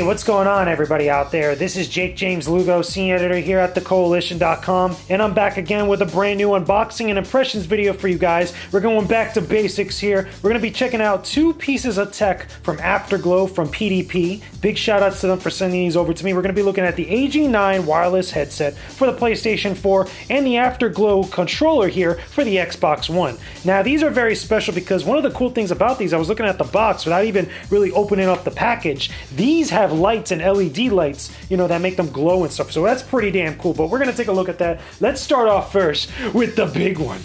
what's going on, everybody out there? This is Jakejames Lugo, Senior Editor here at thecoalition.com, and I'm back again with a brand new unboxing and impressions video for you guys. We're going back to basics here. We're going to be checking out two pieces of tech from Afterglow from PDP. Big shout outs to them for sending these over to me. We're going to be looking at the AG9 Wireless headset for the PlayStation 4 and the Afterglow controller here for the Xbox One. Now, these are very special because one of the cool things about these, I was looking at the box without even really opening up the package. These have lights and LED lights, that make them glow and stuff. So that's pretty damn cool. But we're going to take a look at that. Let's start off first with the big one,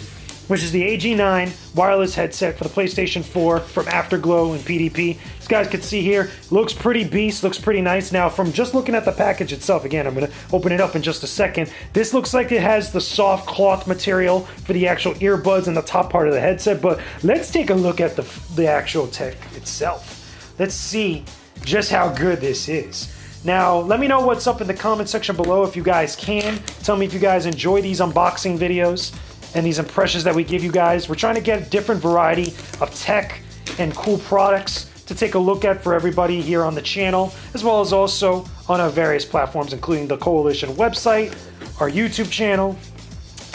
which is the AG9 wireless headset for the PlayStation 4 from Afterglow and PDP. As you guys can see here, looks pretty beast, looks pretty nice. Now, from just looking at the package itself, again, I'm going to open it up in just a second. This looks like it has the soft cloth material for the actual earbuds and the top part of the headset, but let's take a look at the actual tech itself. Let's see just how good this is. Now, let me know what's up in the comment section below if you guys can. Tell me if you guys enjoy these unboxing videos and these impressions that we give you guys. We're trying to get a different variety of tech and cool products to take a look at for everybody here on the channel, as well as also on our various platforms, including the Koalition website, our YouTube channel,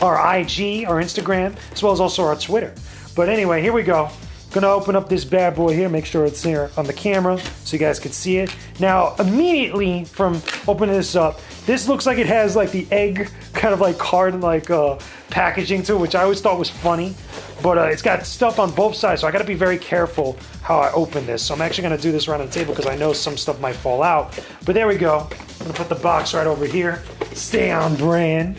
our IG, our Instagram, as well as also our Twitter. But anyway, here we go. Gonna open up this bad boy here, make sure it's here on the camera so you guys can see it. Now, immediately from opening this up, this looks like it has like the egg kind of like card like packaging to it, which I always thought was funny. But it's got stuff on both sides, so I gotta be very careful how I open this. So I'm actually gonna do this around the table because I know some stuff might fall out. But there we go. I'm gonna put the box right over here. Stay on brand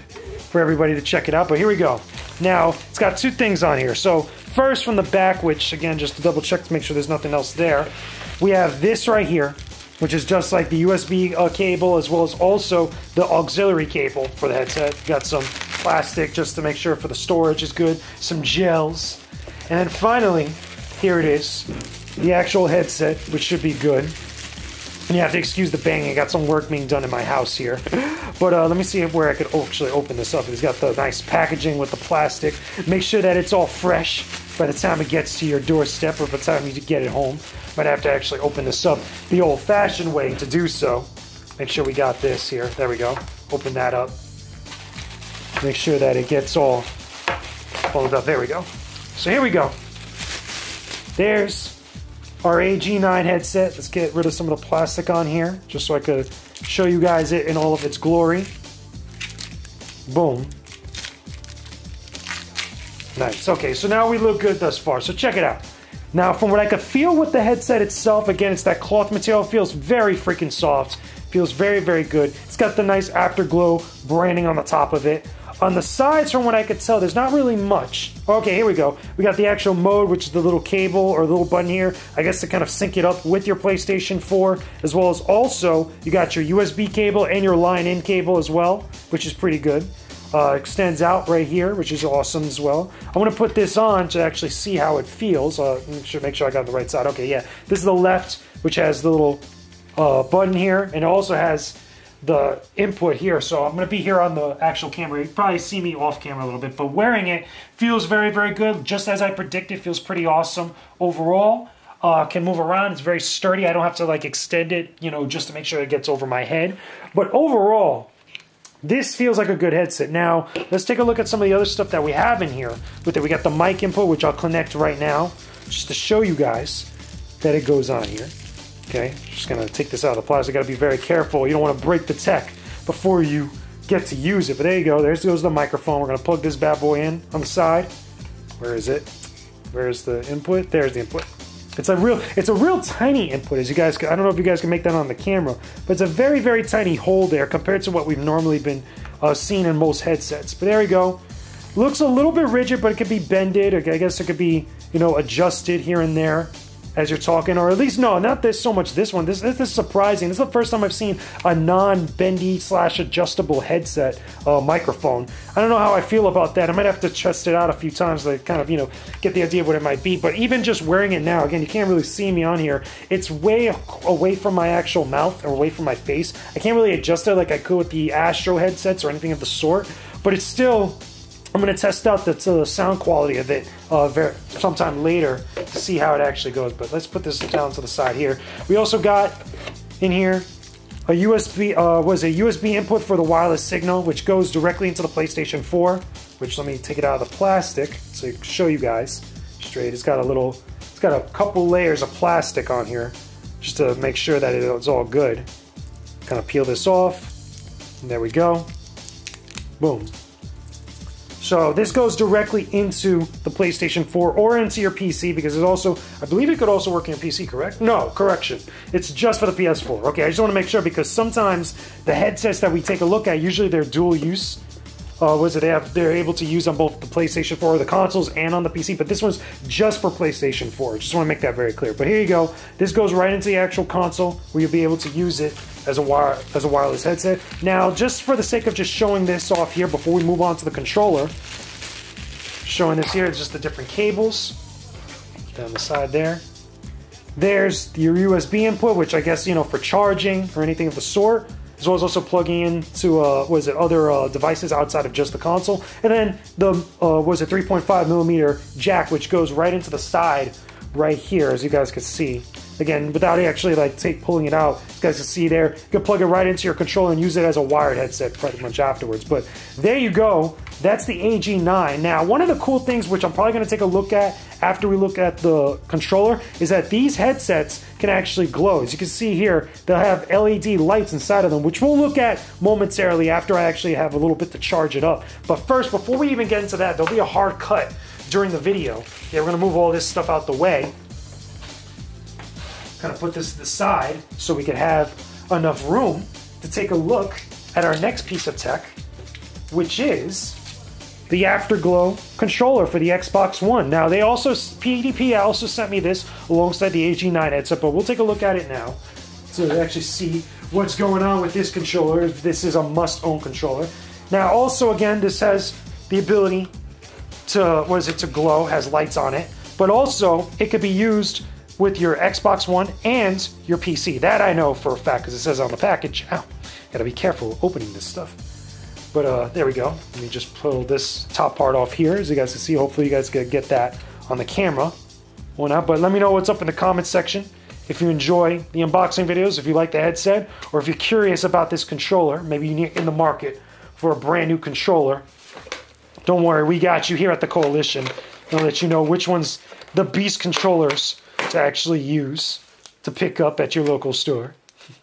for everybody to check it out. But here we go. Now, it's got two things on here. So first, from the back, which again, just to double check to make sure there's nothing else there, we have this right here, which is just like the USB cable, as well as also the auxiliary cable for the headset. Got some plastic just to make sure for the storage is good, some gels, and then finally, here it is, the actual headset, which should be good. And you have to excuse the banging. I got some work being done in my house here. But let me see where I could actually open this up. It's got the nice packaging with the plastic. Make sure that it's all fresh by the time it gets to your doorstep or by the time you get it home. Might have to actually open this up the old-fashioned way to do so. Make sure we got this here. There we go. Open that up. Make sure that it gets all folded up. There we go. So here we go. There's our AG9 headset. Let's get rid of some of the plastic on here, just so I could show you guys it in all of its glory. Boom. Nice. Okay, so now we look good thus far. So check it out. Now, from what I could feel with the headset itself, again, it's that cloth material. It feels very freaking soft. Feels very, very good. It's got the nice Afterglow branding on the top of it. On the sides, from what I could tell, there's not really much. Okay, here we go. We got the actual mode, which is the little cable or the little button here, I guess to kind of sync it up with your PlayStation 4, as well as also you got your USB cable and your line-in cable as well, which is pretty good. Extends out right here, which is awesome as well. I want to put this on to actually see how it feels. Make sure I got the right side. Okay, yeah. This is the left, which has the little button here, and it also has the input here. So I'm going to be here on the actual camera. You probably see me off camera a little bit, but wearing it feels very, very good. Just as I predicted, feels pretty awesome overall. Can move around. It's very sturdy. I don't have to like extend it, just to make sure it gets over my head. But overall, this feels like a good headset. Now, let's take a look at some of the other stuff that we have in here. With it, we got the mic input, which I'll connect right now, just to show you guys that it goes on here. Okay, just gonna take this out of the plastic. Gotta be very careful. You don't want to break the tech before you get to use it. But there you go. There goes the microphone. We're gonna plug this bad boy in on the side. Where is it? Where's the input? There's the input. It's a real tiny input, as you guys. I don't know if you guys can make that on the camera, but it's a very, very tiny hole there compared to what we've normally been seeing in most headsets. But there we go. Looks a little bit rigid, but it could be bended. I guess it could be, adjusted here and there as you're talking, or at least, no, not this so much this one. This is surprising. This is the first time I've seen a non-bendy / adjustable headset microphone. I don't know how I feel about that. I might have to test it out a few times to kind of, get the idea of what it might be. But even just wearing it now, again, you can't really see me on here. It's way away from my actual mouth or away from my face. I can't really adjust it like I could with the Astro headsets or anything of the sort, but it's still, I'm going to test out the sound quality of it sometime later to see how it actually goes. But let's put this down to the side here. We also got in here a USB, was a USB input for the wireless signal, which goes directly into the PlayStation 4, which let me take it out of the plastic so I can show you guys straight. It's got a couple layers of plastic on here just to make sure that it's all good. Kind of peel this off, and there we go. Boom. So this goes directly into the PlayStation 4 or into your PC, because it also, I believe it could also work in your PC, correct? No, correction. It's just for the PS4. Okay, I just want to make sure, because sometimes the headsets that we take a look at, usually they're dual use. They're able to use on both the PlayStation 4 or the consoles and on the PC, but this one's just for PlayStation 4. Just want to make that very clear. But here you go. This goes right into the actual console, where you'll be able to use it as a wireless headset. Now, just for the sake of just showing this off here before we move on to the controller, showing this here, it's just the different cables down the side there. There's your USB input, which I guess, you know, for charging or anything of the sort, as well as also plugging into other devices outside of just the console. And then the 3.5mm jack, which goes right into the side right here, as you guys can see. Again, without actually pulling it out, you guys can see there. You can plug it right into your controller and use it as a wired headset pretty much afterwards. But there you go. That's the AG9. Now, one of the cool things, which I'm probably going to take a look at after we look at the controller, is that these headsets can actually glow. As you can see here, they'll have LED lights inside of them, which we'll look at momentarily after I actually have a little bit to charge it up. But first, before we even get into that, there'll be a hard cut during the video. Yeah, we're going to move all this stuff out the way. Kind of put this to the side so we can have enough room to take a look at our next piece of tech, which is the Afterglow controller for the Xbox One. Now, PDP also sent me this alongside the AG9 headset, but we'll take a look at it now to actually see what's going on with this controller, if this is a must-own controller. Now, also, again, this has the ability to glow, has lights on it, but also it could be used with your Xbox One and your PC. That I know for a fact, because it says on the package. Ow, gotta be careful opening this stuff. But there we go. Let me just pull this top part off here, as you guys can see. Hopefully you guys can get that on the camera. But let me know what's up in the comments section. If you enjoy the unboxing videos, if you like the headset, or if you're curious about this controller, maybe you're in the market for a brand new controller, don't worry, we got you here at the Koalition. We'll let you know which one's the beast controllers to actually use to pick up at your local store.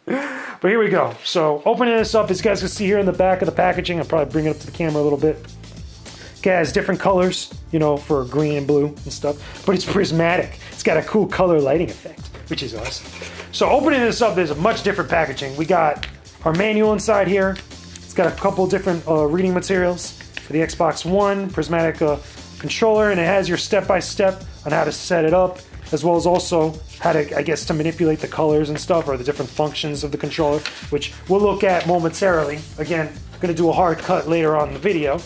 But here we go. So opening this up, as you guys can see here in the back of the packaging, I'll probably bring it up to the camera a little bit. Okay, it has different colors, you know, for green and blue and stuff, but it's prismatic. It's got a cool color lighting effect, which is awesome. So opening this up, there's a much different packaging. We got our manual inside here. It's got a couple different reading materials for the Xbox One, prismatic controller, and it has your step-by-step on how to set it up, as well as also how to, I guess, to manipulate the colors and stuff, or the different functions of the controller, which we'll look at momentarily. Again, I'm going to do a hard cut later on in the video.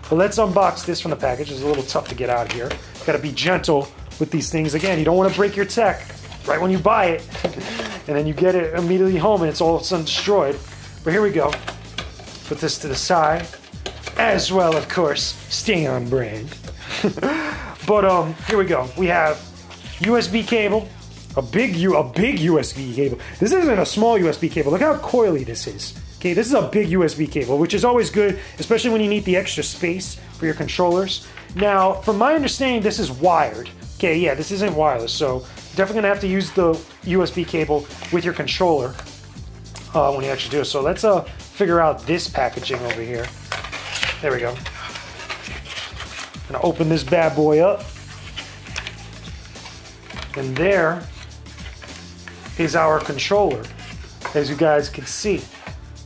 But let's unbox this from the package. It's a little tough to get out of here. Got to be gentle with these things. Again, you don't want to break your tech right when you buy it, and then you get it immediately home and it's all of a sudden destroyed. But here we go. Put this to the side. As well, of course, stay on brand. But here we go. We have USB cable, a big USB cable. This isn't a small USB cable. Look how coily this is. Okay, this is a big USB cable, which is always good, especially when you need the extra space for your controllers. Now, from my understanding, this is wired. Okay, yeah, this isn't wireless, so you're definitely gonna have to use the USB cable with your controller when you actually do it. So let's figure out this packaging over here. There we go. Gonna open this bad boy up. And there is our controller, as you guys can see.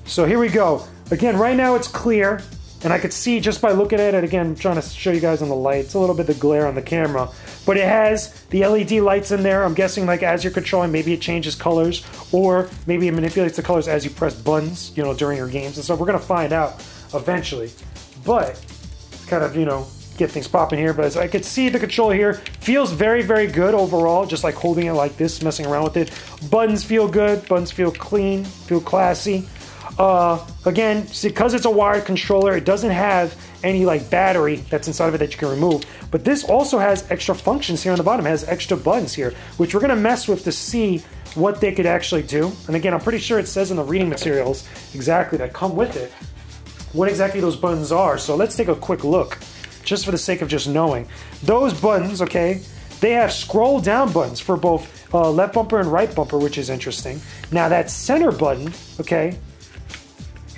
So here we go. Again, right now it's clear, and I could see just by looking at it, again, I'm trying to show you guys on the light. It's a little bit of glare on the camera, but it has the LED lights in there. I'm guessing like as you're controlling, maybe it changes colors, or maybe it manipulates the colors as you press buttons, you know, during your games and stuff. We're gonna find out eventually, but kind of, you know, get things popping here. But as I could see, the controller here feels very, very good overall, just like holding it like this, messing around with it. Buttons feel good, buttons feel clean, feel classy. Again, because it's a wired controller, it doesn't have any like battery that's inside of it that you can remove. But this also has extra functions here on the bottom. It has extra buttons here, which we're gonna mess with to see what they could actually do. And again, I'm pretty sure it says in the reading materials exactly that come with it what exactly those buttons are. So let's take a quick look, just for the sake of just knowing. Those buttons, okay, they have scroll down buttons for both left bumper and right bumper, which is interesting. Now that center button, okay,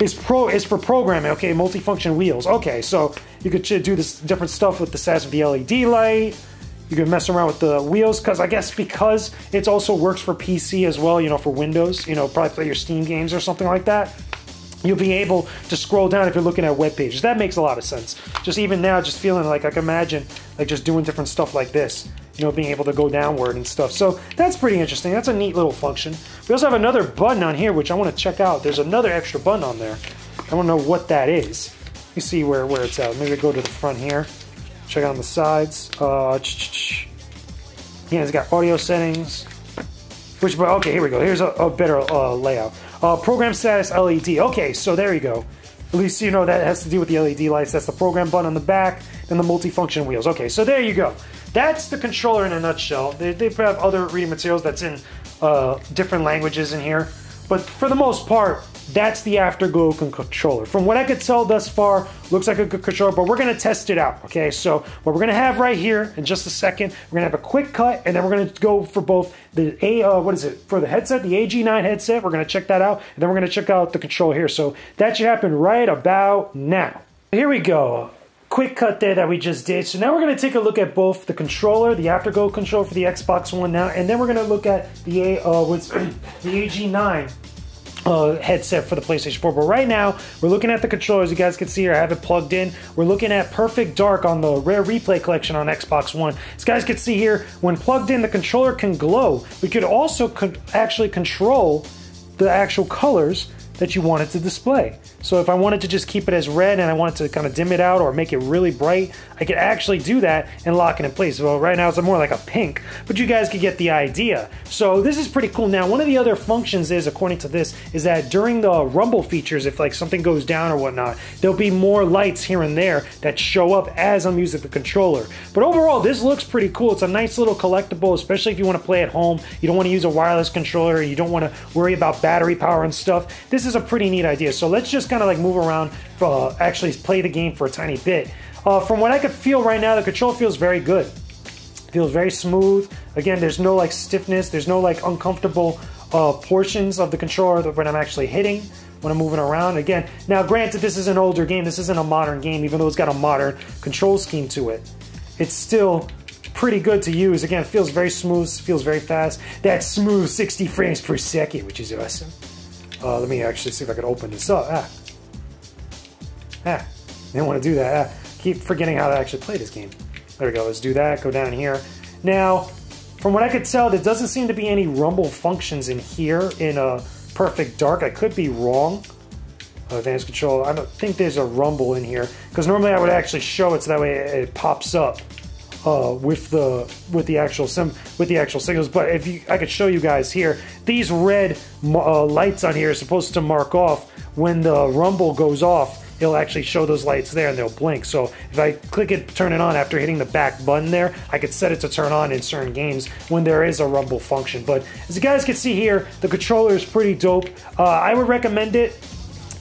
is for programming, okay, multifunction wheels. Okay, so you could do this different stuff with the size of the LED light. You can mess around with the wheels, because it also works for PC as well, you know, for Windows, you know, probably play your Steam games or something like that. You'll be able to scroll down if you're looking at web pages. That makes a lot of sense. Just even now, just feeling like I can imagine like just doing different stuff like this, you know, being able to go downward and stuff. So that's pretty interesting. That's a neat little function. We also have another button on here, which I want to check out. There's another extra button on there. I want to know what that is. Let me see where it's at. Maybe go to the front here. Check out on the sides. Yeah, it's got audio settings. Okay, here we go. Here's a better layout. Program status LED. Okay, so there you go. At least you know that has to do with the LED lights. That's the program button on the back, and the multifunction wheels. Okay, so there you go. That's the controller in a nutshell. They have other reading materials that's in different languages in here, but for the most part, that's the Afterglow controller. From what I could tell thus far, looks like a good controller, but we're going to test it out, okay? So what we're going to have right here in just a second, we're going to have a quick cut, and then we're going to go for both the for the headset, the AG9 headset. We're going to check that out, and then we're going to check out the controller here. So that should happen right about now. Here we go. Quick cut there that we just did. So now we're going to take a look at both the controller, the Afterglow controller for the Xbox One now, and then we're going to look at the AG9 headset for the PlayStation 4. But right now, we're looking at the controller. As you guys can see here, I have it plugged in. We're looking at Perfect Dark on the Rare Replay Collection on Xbox One. As you guys can see here, when plugged in, the controller can glow. We could also actually control the actual colors that you want it to display. So if I wanted to just keep it as red and I wanted to kind of dim it out or make it really bright, I could actually do that and lock it in place. Well, right now it's more like a pink, but you guys could get the idea. So this is pretty cool. Now, one of the other functions is, according to this, is that during the rumble features, if like something goes down or whatnot, there'll be more lights here and there that show up as I'm using the controller. But overall, this looks pretty cool. It's a nice little collectible, especially if you want to play at home. You don't want to use a wireless controller. You don't want to worry about battery power and stuff. This is a pretty neat idea. So let's just kind of like move around, actually play the game for a tiny bit. From what I could feel right now, the control feels very good. It feels very smooth. Again, there's no like stiffness. There's no like uncomfortable portions of the controller when I'm actually hitting, when I'm moving around. Again, now granted, this is an older game. This isn't a modern game, even though it's got a modern control scheme to it. It's still pretty good to use. Again, it feels very smooth. Feels very fast. That smooth 60 frames per second, which is awesome. Let me actually see if I can open this up. Didn't want to do that. Keep forgetting how to actually play this game. There we go. Let's do that. Go down here. Now, from what I could tell, there doesn't seem to be any rumble functions in here in Perfect Dark. I could be wrong. Advanced control. I don't think there's a rumble in here, because normally I would actually show it so that way it pops up with the actual signals. But I could show you guys here, these red lights on here are supposed to mark off when the rumble goes off. It'll actually show those lights there and they'll blink. So if I click it, turn it on after hitting the back button there, I could set it to turn on in certain games when there is a rumble function. But as you guys can see here, the controller is pretty dope. I would recommend it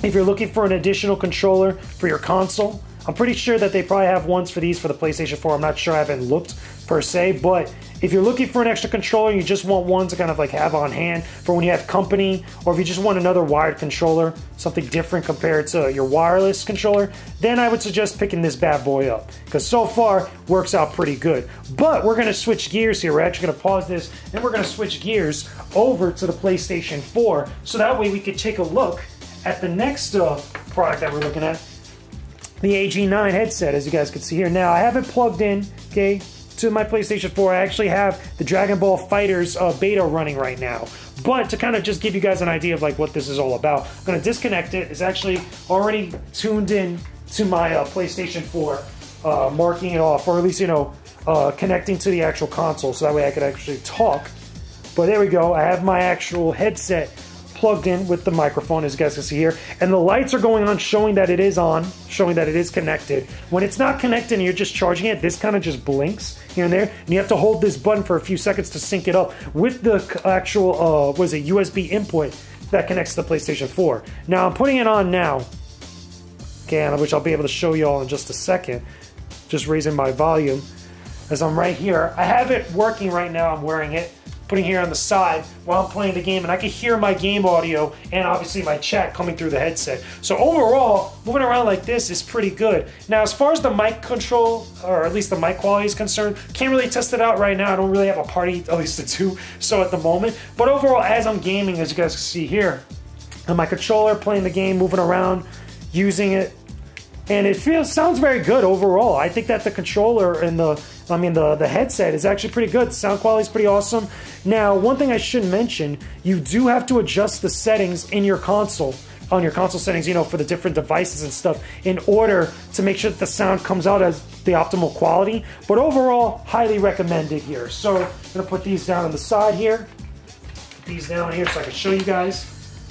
if you're looking for an additional controller for your console. I'm pretty sure that they probably have ones for these for the PlayStation 4. I'm not sure, I haven't looked per se, but if you're looking for an extra controller and you just want one to kind of like have on hand for when you have company, or if you just want another wired controller, something different compared to your wireless controller, then I would suggest picking this bad boy up, because so far works out pretty good. But we're going to switch gears here. We're actually going to pause this and we're going to switch gears over to the PlayStation 4, so that way we could take a look at the next product that we're looking at, the AG9 headset. As you guys can see here. Now, I have it plugged in, okay, to my PlayStation 4. I actually have the Dragon Ball FighterZ beta running right now. But to kind of just give you guys an idea of like what this is all about, I'm going to disconnect it. It's actually already tuned in to my PlayStation 4, marking it off, or at least, you know, connecting to the actual console, so that way I could actually talk. But there we go. I have my actual headset plugged in with the microphone, as you guys can see here, and the lights are going on, showing that it is on, showing that it is connected. When it's not connected and you're just charging it, this kind of just blinks here and there, and you have to hold this button for a few seconds to sync it up with the actual, what is it, USB input that connects to the PlayStation 4. Now, I'm putting it on now, okay, which I'll be able to show you all in just a second. Just raising my volume as I'm right here. I have it working right now. I'm wearing it, putting here on the side while I'm playing the game, and I can hear my game audio and obviously my chat coming through the headset. So overall, moving around like this is pretty good. Now, as far as the mic control, or at least the mic quality is concerned, can't really test it out right now. I don't really have a party, at least to do so at the moment. But overall, as I'm gaming, as you guys can see here, on my controller, playing the game, moving around, using it, and it sounds very good overall. I think that the controller and the headset is actually pretty good. Sound quality is pretty awesome. Now, one thing I should mention, you do have to adjust the settings in your console, on your console settings, you know, for the different devices and stuff, in order to make sure that the sound comes out as the optimal quality. But overall, highly recommended here. So I'm gonna put these down on the side here. Put these down here so I can show you guys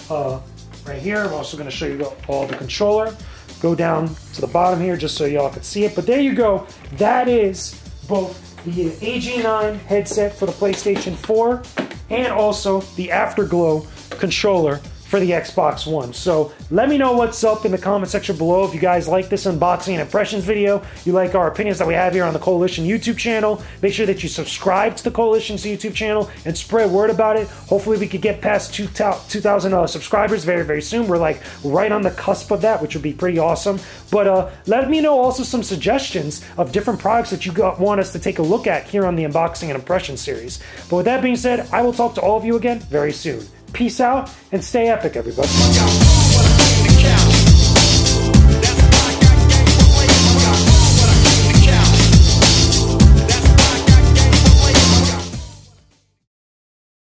right here. I'm also gonna show you all the controller. Go down to the bottom here just so y'all can see it. But there you go. That is both the AG9 headset for the PlayStation 4 and also the Afterglow controller for the Xbox One. So let me know what's up in the comment section below. If you guys like this unboxing and impressions video, you like our opinions that we have here on the Koalition YouTube channel, make sure that you subscribe to the Koalition's YouTube channel and spread word about it. Hopefully we could get past 2,000 subscribers very, very soon. We're like right on the cusp of that, which would be pretty awesome. But let me know also some suggestions of different products that you want us to take a look at here on the unboxing and impression series. But with that being said, I will talk to all of you again very soon. Peace out and stay epic, everybody.